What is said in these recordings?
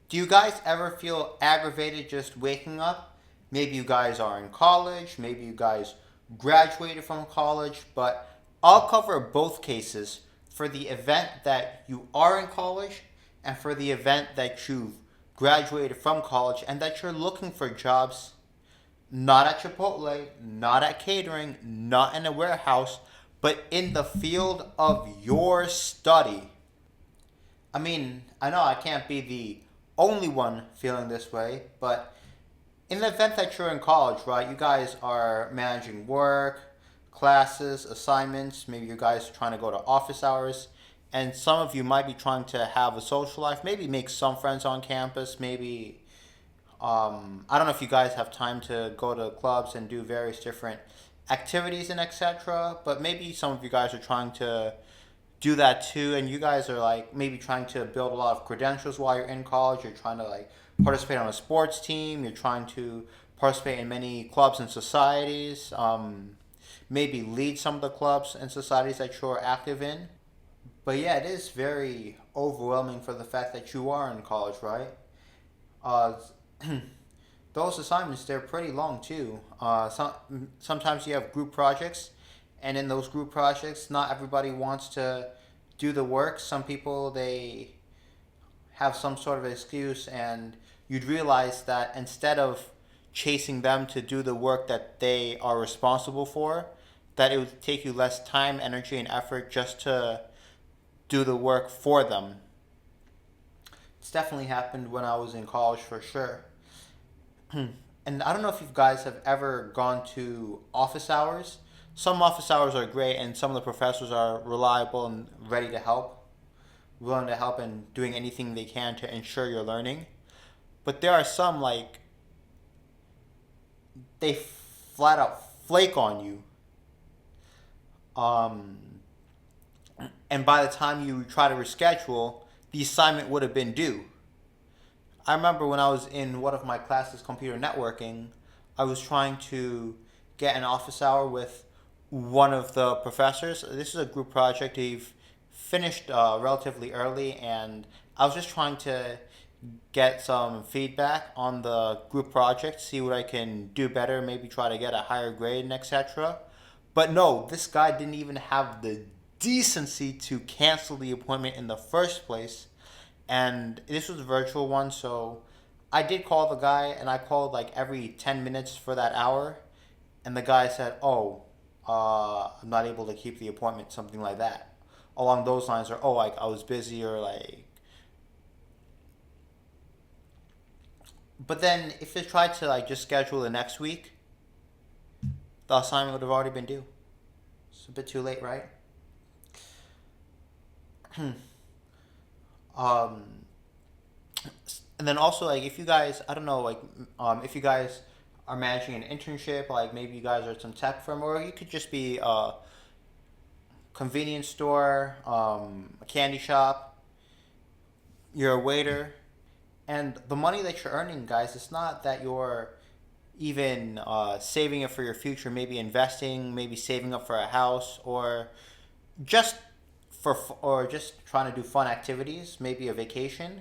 Do you guys ever feel aggravated just waking up? Maybe you guys are in college, maybe you guys graduated from college, but I'll cover both cases for the event that you are in college and for the event that you've graduated from college and that you're looking for jobs not at Chipotle, not at catering, not in a warehouse, but in the field of your study. I mean, I know I can't be the only one feeling this way, but in the event that you're in college, right, you guys are managing work, classes, assignments, maybe you guys are trying to go to office hours, and some of you might be trying to have a social life, maybe make some friends on campus, maybe I don't know if you guys have time to go to clubs and do various different activities and etc. But maybe some of you guys are trying to do that too, and you guys are like maybe trying to build a lot of credentials while you're in college. You're trying to like participate on a sports team. You're trying to participate in many clubs and societies. Maybe lead some of the clubs and societies that you're active in. But yeah, it is very overwhelming for the fact that you are in college, right? Uh, those assignments they're pretty long too. Sometimes you have group projects, and in those group projects, not everybody wants to do the work. Some people they have some sort of excuse, and you'd realize that instead of chasing them to do the work that they are responsible for, that it would take you less time, energy, and effort just to do the work for them. It's definitely happened when I was in college for sure. And I don't know if you guys have ever gone to office hours. Some office hours are great, and some of the professors are reliable and ready to help, willing to help, and doing anything they can to ensure you're learning. But there are some like they flat out flake on you, um, and by the time you try to reschedule, the assignment would have been due. I remember when I was in one of my classes, computer networking, I was trying to get an office hour with one of the professors. This is a group project. We've finished relatively early, and I was just trying to get some feedback on the group project, see what I can do better, maybe try to get a higher grade, and etc. But no, this guy didn't even have the decency to cancel the appointment in the first place, and this was a virtual one, so I did call the guy, and I called like every 10 minutes for that hour, and the guy said, oh, I'm not able to keep the appointment, something like that along those lines, or oh, like I was busy, or like. But then if they tried to like just schedule the next week, the assignment would have already been due. It's a bit too late, right? um and then also like if you guys, I don't know, like if you guys are managing an internship, like maybe you guys are at some tech firm, or you could just be a convenience store, a candy shop, you're a waiter, and the money that you're earning, guys, it's not that you're even saving it for your future, maybe investing, maybe saving up for a house, or just or just trying to do fun activities, maybe a vacation.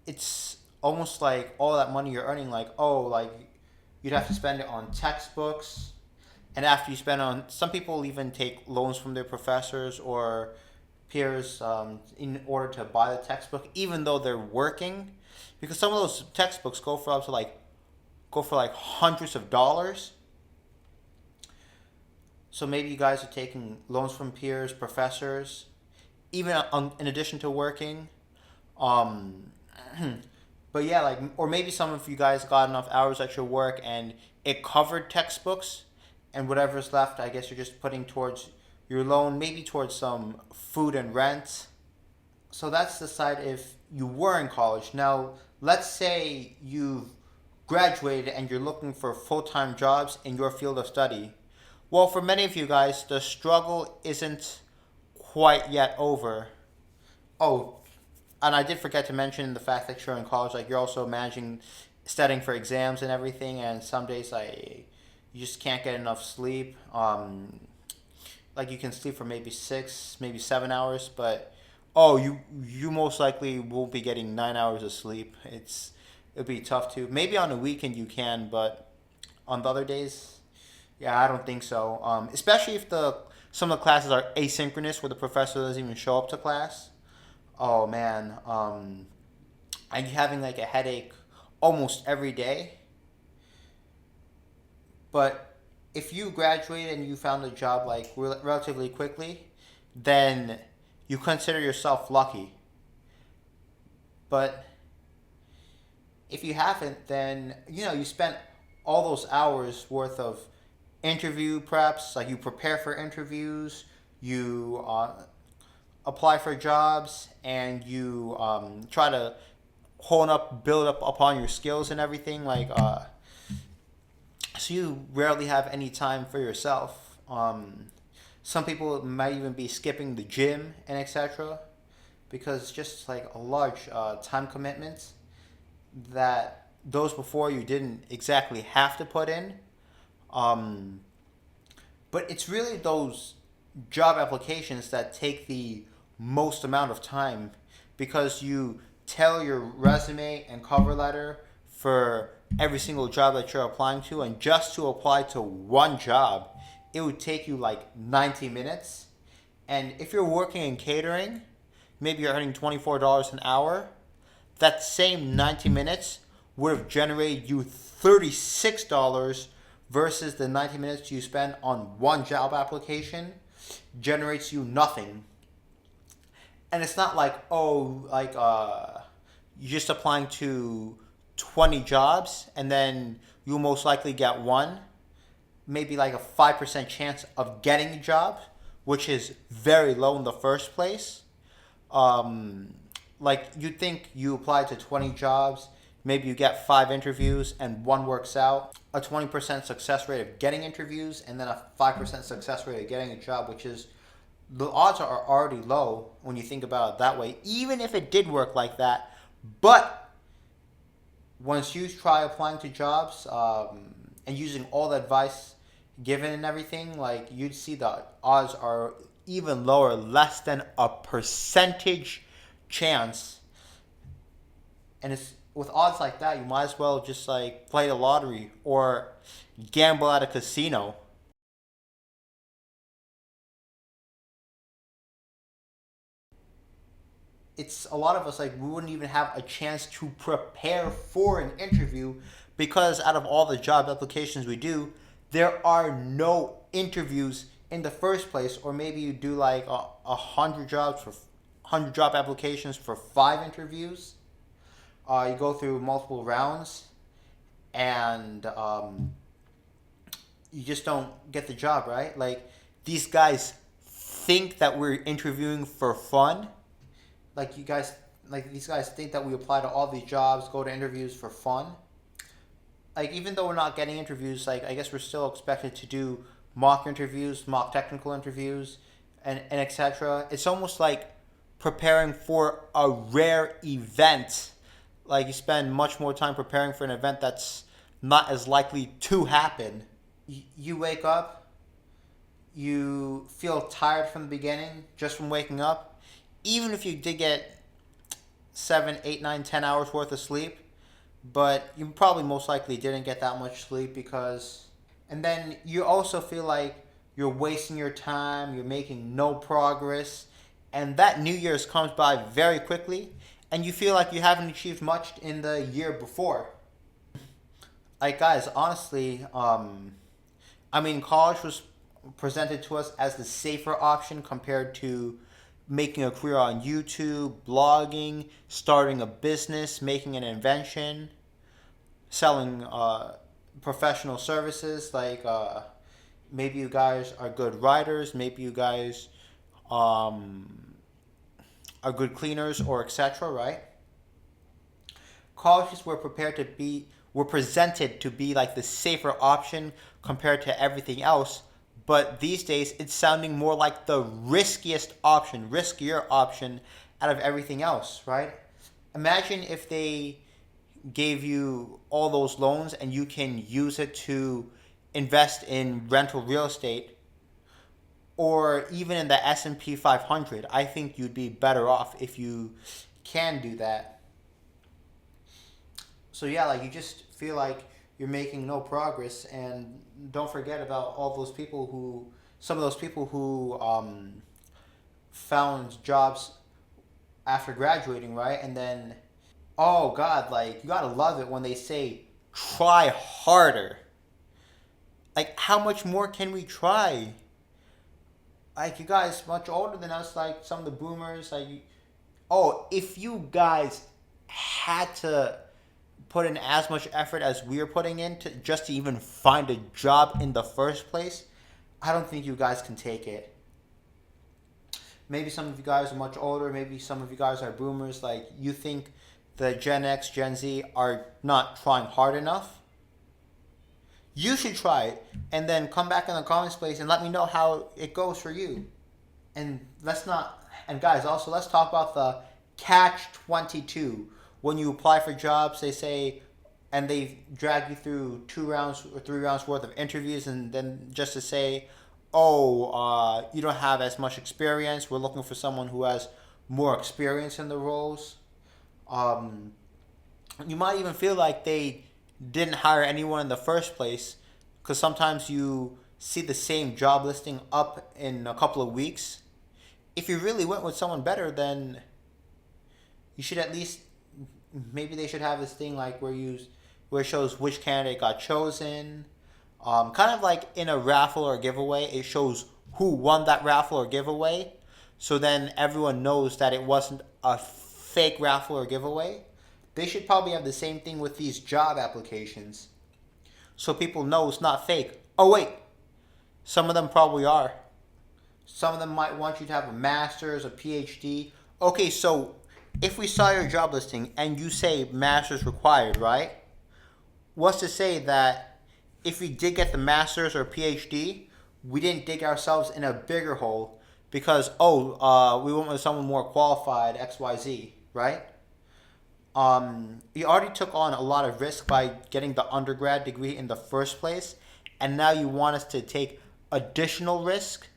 It's almost like all that money you're earning, like oh, like you'd have to spend it on textbooks, and after you spend on, some people even take loans from their professors or peers in order to buy the textbook, even though they're working, because some of those textbooks go for like hundreds of dollars. So maybe you guys are taking loans from peers, professors, even in addition to working. Um, but yeah, like, or maybe some of you guys got enough hours at your work and it covered textbooks, and whatever's left, I guess you're just putting towards your loan, maybe towards some food and rent. So that's the side if you were in college. Now, let's say you've graduated and you're looking for full time jobs in your field of study. Well, for many of you guys, the struggle isn't quite yet over. Oh, and I did forget to mention the fact that you're in college, like you're also managing studying for exams and everything, and some days like you just can't get enough sleep. Like you can sleep for maybe 6, maybe 7 hours, but oh, you most likely won't be getting 9 hours of sleep. It'll be tough to. Maybe on a weekend you can, but on the other days, yeah, I don't think so. Especially if the some of the classes are asynchronous, where the professor doesn't even show up to class. Oh man, and you having like a headache almost every day. But if you graduated and you found a job like relatively quickly, then you consider yourself lucky. But if you haven't, then you spent all those hours worth of interview preps. Like you prepare for interviews, you apply for jobs, and you try to build up upon your skills and everything. So you rarely have any time for yourself. Some people might even be skipping the gym and etc. because it's just like a large time commitment that those before you didn't exactly have to put in. Um, but it's really those job applications that take the most amount of time because you tailor your resume and cover letter for every single job that you're applying to, and just to apply to one job it would take you like 90 minutes. And if you're working in catering, maybe you're earning $24 an hour, that same 90 minutes would have generated you $36 versus the 90 minutes you spend on one job application generates you nothing. And it's not like, you're just applying to 20 jobs and then you'll most likely get one, maybe like a 5% chance of getting a job, which is very low in the first place. Like you'd think you apply to 20 jobs, maybe you get 5 interviews and one works out. A 20% success rate of getting interviews and then a 5% success rate of getting a job, which is, the odds are already low when you think about it that way, even if it did work like that. But once you try applying to jobs and using all the advice given and everything, like you'd see the odds are even lower, less than a percentage chance. And it's with odds like that, you might as well just like play the lottery or gamble at a casino. It's a lot of us, like we wouldn't even have a chance to prepare for an interview because out of all the job applications we do, there are no interviews in the first place. Or maybe you do like 100 job applications for 5 interviews. You go through multiple rounds and you just don't get the job, right? Like these guys think that we're interviewing for fun. These guys think that we apply to all these jobs, go to interviews for fun. Like even though we're not getting interviews, like I guess we're still expected to do mock interviews, mock technical interviews, and etc. It's almost like preparing for a rare event. Like you spend much more time preparing for an event that's not as likely to happen. You wake up, you feel tired from the beginning just from waking up. Even if you did get 7, 8, 9, 10 hours worth of sleep, but you probably most likely didn't get that much sleep because. And then you also feel like you're wasting your time, you're making no progress, and that New Year's comes by very quickly, and you feel like you haven't achieved much in the year before. Like guys, honestly, college was presented to us as the safer option compared to making a career on YouTube, blogging, starting a business, making an invention, selling professional services. Maybe you guys are good writers, maybe you guys are good cleaners or etc. Right? Colleges were presented to be like the safer option compared to everything else. But these days, it's sounding more like the riskier option out of everything else, right? Imagine if they gave you all those loans and you can use it to invest in rental real estate. or even in the S&P 500. I think you'd be better off if you can do that. So yeah, like you just feel like you're making no progress, and don't forget about all those people who, some of those people who found jobs after graduating, right? And then, oh God, like you gotta love it when they say, try harder. Like, how much more can we try? Like, you guys much older than us, like some of the boomers, like, oh, if you guys had to put in as much effort as we're putting in to just to even find a job in the first place, I don't think you guys can take it. Maybe some of you guys are much older, maybe some of you guys are boomers, like you think the Gen X, Gen Z are not trying hard enough. You should try it and then come back in the comments place and let me know how it goes for you. And let's not, and guys, also let's talk about the catch 22. When you apply for jobs, they say, and they drag you through 2 rounds or 3 rounds worth of interviews, and then just to say, oh, you don't have as much experience. We're looking for someone who has more experience in the roles. Um, you might even feel like they didn't hire anyone in the first place, because sometimes you see the same job listing up in a couple of weeks. If you really went with someone better, then you should at least, maybe they should have this thing like where it shows which candidate got chosen. Kind of like in a raffle or giveaway, it shows who won that raffle or giveaway. So then everyone knows that it wasn't a fake raffle or giveaway. They should probably have the same thing with these job applications, so people know it's not fake. Oh wait, some of them probably are. Some of them might want you to have a master's, a PhD. Okay, so if we saw your job listing and you say master's required, right? What's to say that if we did get the master's or PhD, we didn't dig ourselves in a bigger hole because, we went with someone more qualified, XYZ, right? You already took on a lot of risk by getting the undergrad degree in the first place, and now you want us to take additional risk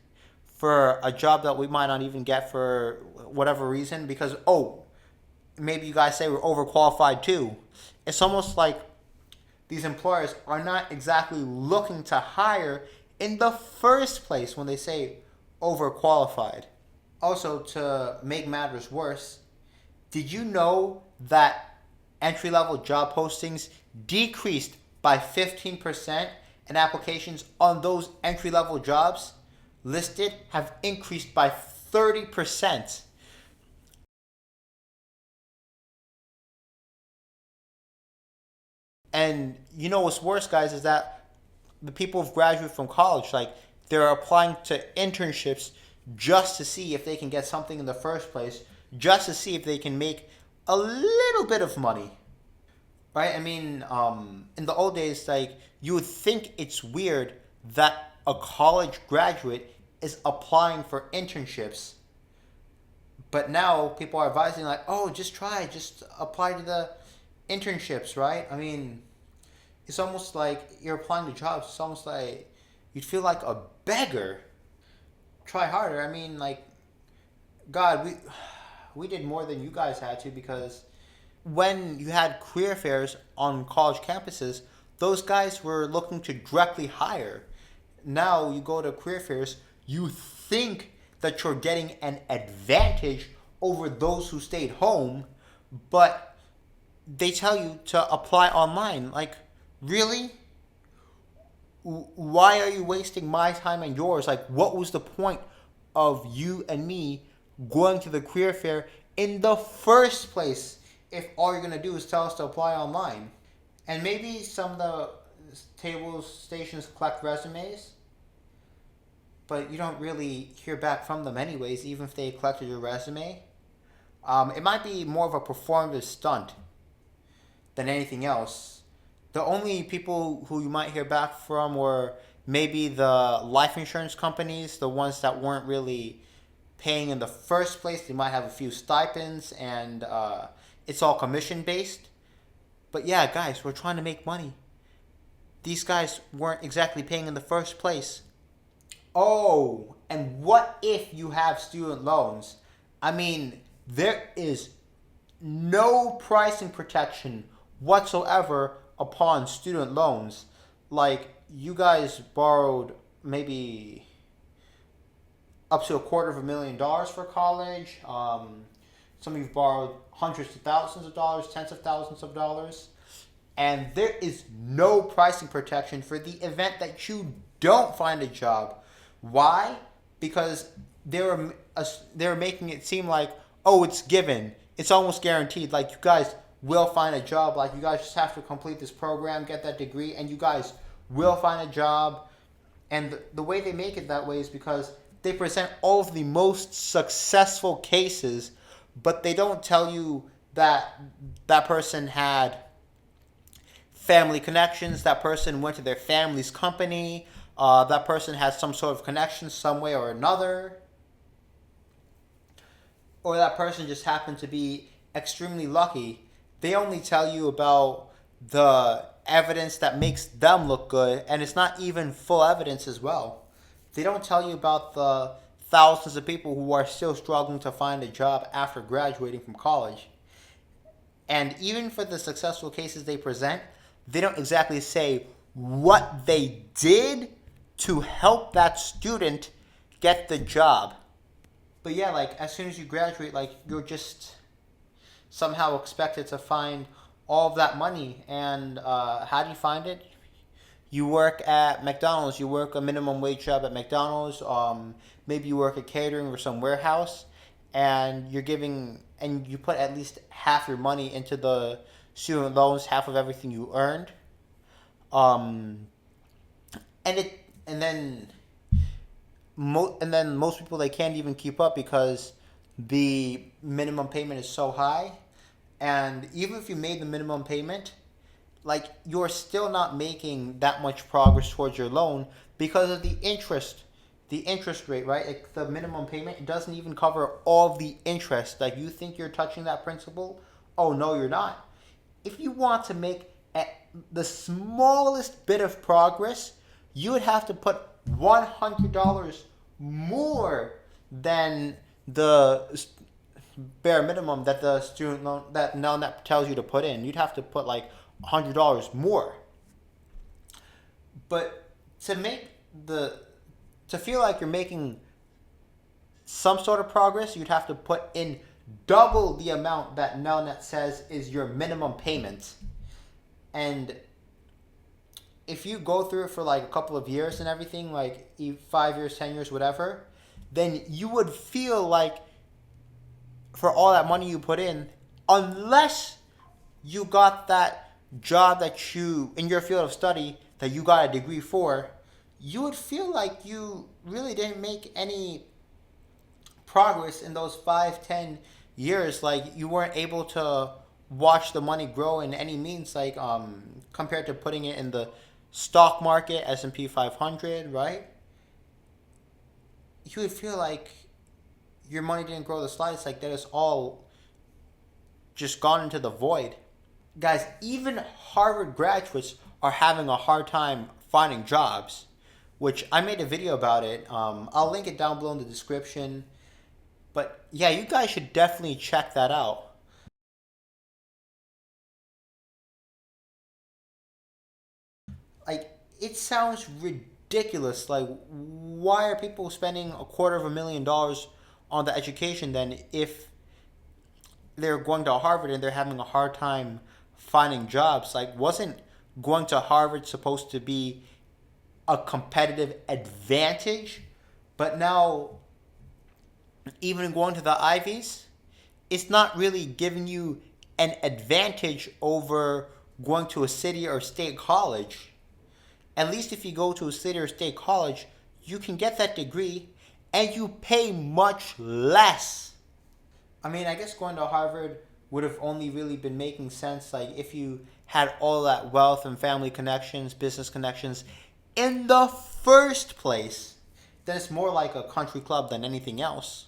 for a job that we might not even get for whatever reason because, maybe you guys say we're overqualified too. It's almost like these employers are not exactly looking to hire in the first place when they say overqualified. Also, to make matters worse, did you know that entry-level job postings decreased by 15% and applications on those entry-level jobs listed have increased by 30%? And you know what's worse, guys, is that the people who've graduated from college, like, they're applying to internships just to see if they can get something in the first place, just to see if they can make a little bit of money. Right? I mean, in the old days, like, you would think it's weird that a college graduate is applying for internships. But now people are advising, like, oh, just apply to the internships, right? I mean, it's almost like you're applying to jobs. It's almost like you'd feel like a beggar. Try harder. I mean, like, God, we did more than you guys had to, because when you had career fairs on college campuses, those guys were looking to directly hire. Now you go to career fairs, you think that you're getting an advantage over those who stayed home, but they tell you to apply online. Like, really? Why are you wasting my time and yours? Like, what was the point of you and me going to the career fair in the first place if all you're going to do is tell us to apply online? And maybe some of the stations collect resumes, but you don't really hear back from them anyways, even if they collected your resume. It might be more of a performative stunt than anything else. The only people who you might hear back from were maybe the life insurance companies, the ones that weren't really paying in the first place. They might have a few stipends, and it's all commission based. But yeah, guys, we're trying to make money. These guys weren't exactly paying in the first place. Oh, and what if you have student loans? I mean, there is no pricing protection whatsoever upon student loans. Like, you guys borrowed maybe up to $250,000 for college. Some of you've borrowed hundreds of thousands of dollars, tens of thousands of dollars. And there is no pricing protection for the event that you don't find a job. Why? Because they were making it seem like, oh, it's given, it's almost guaranteed. Like, you guys will find a job. Like, you guys just have to complete this program, get that degree, and you guys will find a job. And the way they make it that way is because they present all of the most successful cases, but they don't tell you that that person had family connections, that person went to their family's company, that person has some sort of connection some way or another, or that person just happened to be extremely lucky. They only tell you about the evidence that makes them look good, and it's not even full evidence as well. They don't tell you about the thousands of people who are still struggling to find a job after graduating from college. And even for the successful cases they present, they don't exactly say what they did to help that student get the job. But yeah, like, as soon as you graduate, like, you're just somehow expected to find all of that money. And how do you find it? You work at McDonald's. You work a minimum wage job at McDonald's. Maybe you work at catering or some warehouse, and you put at least half your money into the student loans, half of everything you earned. Um, and it and then most people, they can't even keep up because the minimum payment is so high. And even if you made the minimum payment, like, you're still not making that much progress towards your loan because of the interest rate, right? Like, the minimum payment, it doesn't even cover all of the interest. Like, you think you're touching that principal? Oh no, you're not. If you want to make the smallest bit of progress, you would have to put $100 more than the bare minimum that the student loan that tells you to put in. You'd have to put like $100 more. But to feel like you're making some sort of progress, you'd have to put in double the amount that Nelnet says is your minimum payment. And if you go through it for like a couple of years and everything, like 5 years, 10 years, whatever, then you would feel like, for all that money you put in, unless you got that job that you, in your field of study, that you got a degree for, you would feel like you really didn't make any progress in those 5, 10 years. Like, you weren't able to watch the money grow in any means, like, compared to putting it in the stock market, S&P 500, right? You would feel like your money didn't grow the slightest, like that is all just gone into the void. Guys, even Harvard graduates are having a hard time finding jobs, which I made a video about it. I'll link it down below in the description. But yeah, you guys should definitely check that out. Like, it sounds ridiculous. Like, why are people spending $250,000 on the education then if they're going to Harvard and they're having a hard time finding jobs? Like, wasn't going to Harvard supposed to be a competitive advantage? But now, even going to the Ivies, it's not really giving you an advantage over going to a city or state college. At least if you go to a city or state college, you can get that degree and you pay much less. I mean, I guess going to Harvard would have only really been making sense like if you had all that wealth and family connections, business connections in the first place. Then it's more like a country club than anything else.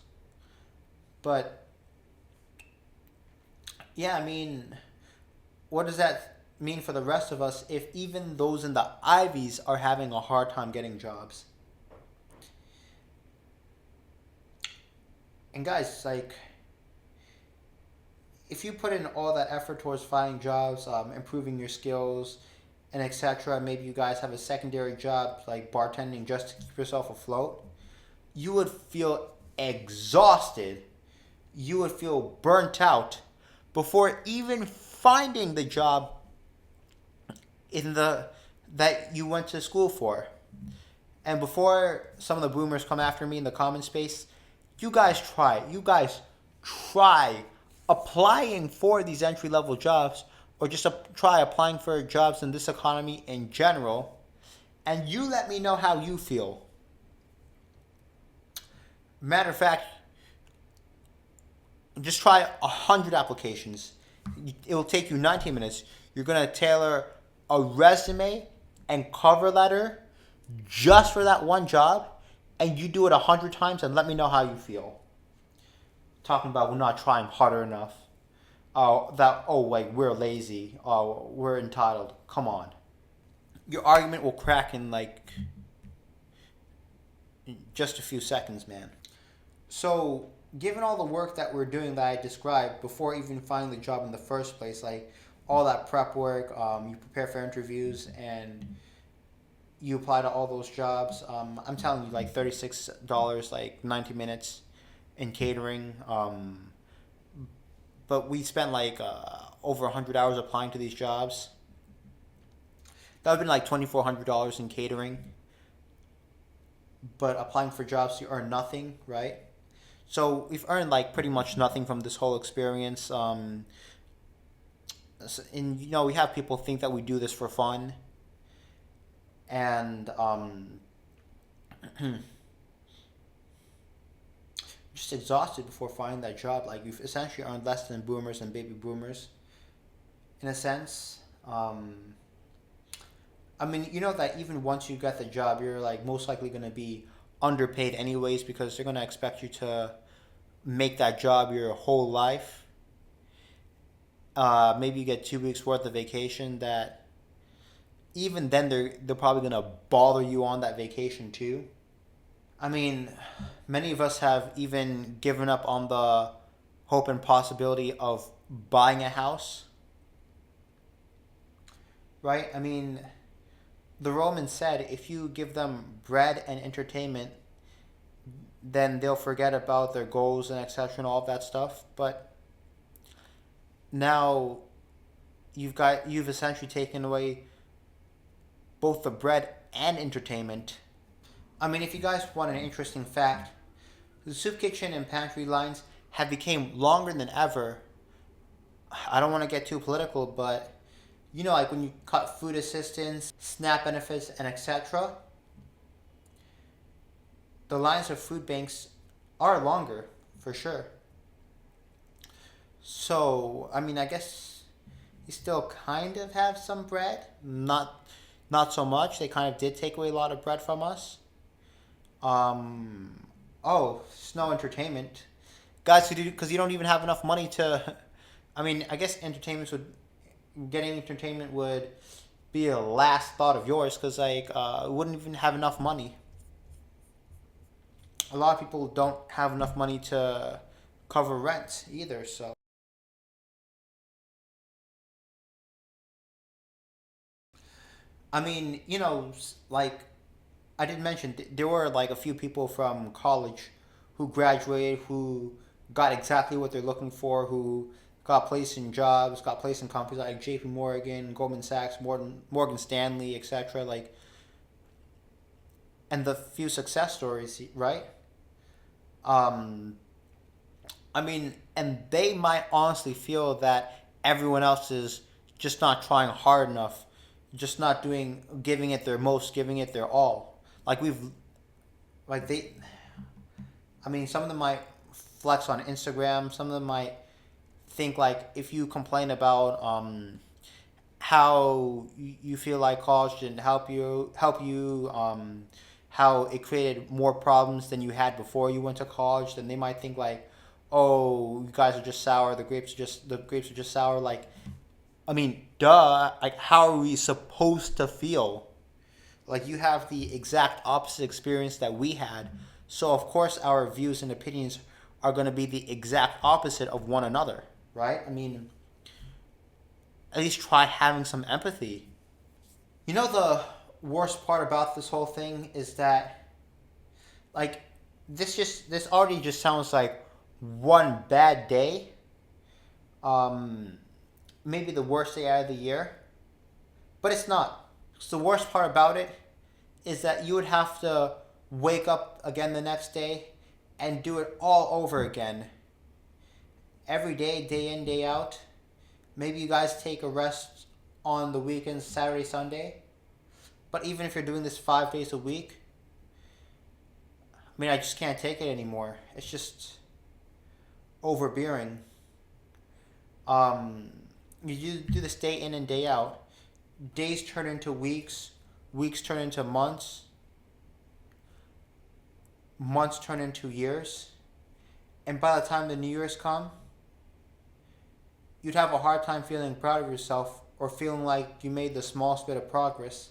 But yeah, I mean, what does that mean for the rest of us if even those in the Ivies are having a hard time getting jobs? And guys, like, if you put in all that effort towards finding jobs, improving your skills, and etc., maybe you guys have a secondary job like bartending just to keep yourself afloat, you would feel exhausted. You would feel burnt out before even finding the job in the that you went to school for. And before some of the boomers come after me in the comment space, you guys try. You guys try applying for these entry level jobs, or just try applying for jobs in this economy in general, and you let me know how you feel. Matter of fact, just try 100 applications. It will take you 19 minutes. You're going to tailor a resume and cover letter just for that one job, and you do it 100 times and let me know how you feel. Talking about we're not trying harder enough. Like we're lazy. Oh, we're entitled. Come on. Your argument will crack in like just a few seconds, man. So, given all the work that we're doing that I described before even finding the job in the first place, like all that prep work, you prepare for interviews and you apply to all those jobs. I'm telling you, like $36, like 90 minutes in catering. But we spent like over 100 hours applying to these jobs. That would have been like $2,400 in catering. But applying for jobs, you earn nothing, right? So we've earned like pretty much nothing from this whole experience. And we have people think that we do this for fun, and just exhausted before finding that job. Like you've essentially earned less than boomers and baby boomers, in a sense. I mean, you know that even once you get the job, you're like most likely going to be underpaid anyways, because they're going to expect you to make that job your whole life. Maybe you get 2 weeks worth of vacation. That even then they're probably going to bother you on that vacation too. I mean, many of us have even given up on the hope and possibility of buying a house, right? I mean, the Romans said if you give them bread and entertainment, then they'll forget about their goals and etc. and all of that stuff. But now you've essentially taken away both the bread and entertainment. I mean, if you guys want an interesting fact, the soup kitchen and pantry lines have become longer than ever. I don't want to get too political, but like when you cut food assistance, SNAP benefits, and etc., the lines of food banks are longer, for sure. So, I mean, I guess you still kind of have some bread. Not so much. They kind of did take away a lot of bread from us. Snow entertainment. Guys, because you don't even have enough money to... I mean, I guess getting entertainment would be a last thought of yours, because wouldn't even have enough money. A lot of people don't have enough money to cover rent either, so... I mean, like I did mention, there were like a few people from college who graduated, who got exactly what they're looking for, who got placed in jobs, got placed in companies like J.P. Morgan, Goldman Sachs, Morgan Stanley, etc. Like, and the few success stories, right? I mean, and they might honestly feel that everyone else is just not trying hard enough, just not giving it their most, giving it their all. I mean, some of them might flex on Instagram. Some of them might think like if you complain about how you feel like college didn't help you, how it created more problems than you had before you went to college, then they might think like, oh, you guys are just sour. The grapes are just sour. Like, I mean, duh. Like, how are we supposed to feel? Like, you have the exact opposite experience that we had. So, of course, our views and opinions are going to be the exact opposite of one another, right? I mean, at least try having some empathy. You know, the worst part about this whole thing is that, like, this already just sounds like one bad day. Maybe the worst day out of the year, but it's not. So the worst part about it is that you would have to wake up again the next day and do it all over again. Every day, day in, day out. Maybe you guys take a rest on the weekends, Saturday, Sunday. But even if you're doing this 5 days a week, I mean, I just can't take it anymore. It's just overbearing. You do this day in and day out. Days turn into weeks. Weeks turn into months. Months turn into years. And by the time the New Year's come, you'd have a hard time feeling proud of yourself or feeling like you made the smallest bit of progress.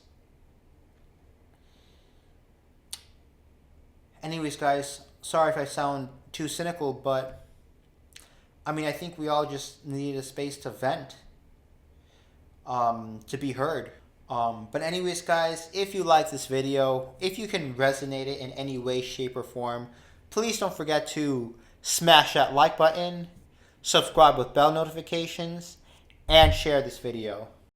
Anyways, guys, sorry if I sound too cynical, but I mean, I think we all just need a space to vent, to be heard. But anyways, guys, if you like this video, if you can resonate it in any way, shape, or form, please don't forget to smash that like button, subscribe with bell notifications, and share this video.